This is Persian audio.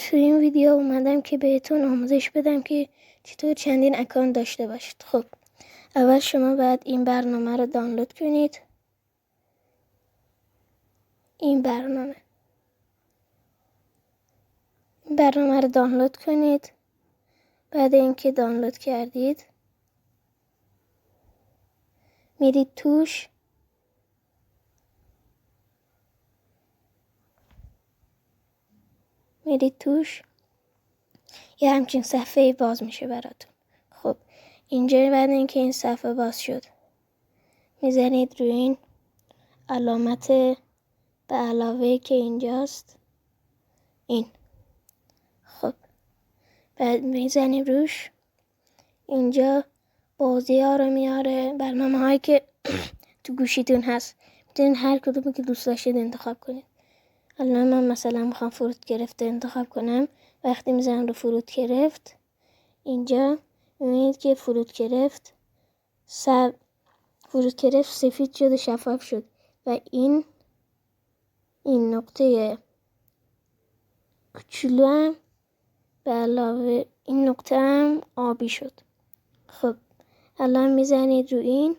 تو این ویدیو اومدم که بهتون آموزش بدم که چطور چندین اکانت داشته باشید. خب اول شما باید این برنامه رو دانلود کنید. این برنامه رو دانلود کنید. بعد اینکه دانلود کردید میرید توش. یه همچین صفحه باز میشه براتون. خب اینجا بعد اینکه این صفحه باز شد میزنید روی این علامت به علاوه که اینجاست. این خب بعد میزنیم روش. اینجا بازی ها رو میاره، برنامه هایی که تو گوشیتون هست. میتونید هر کدومی که دوست داشتید انتخاب کنید. الان من مثلا میخوام فرود گرفته انتخاب کنم. وقتی میزنم رو فرود گرفت، اینجا میبینید که فرود گرفت سفید شد و شفاف شد و این نقطه کوچولو هم به علاوه این نقطه هم آبی شد. خب الان میزنید رو این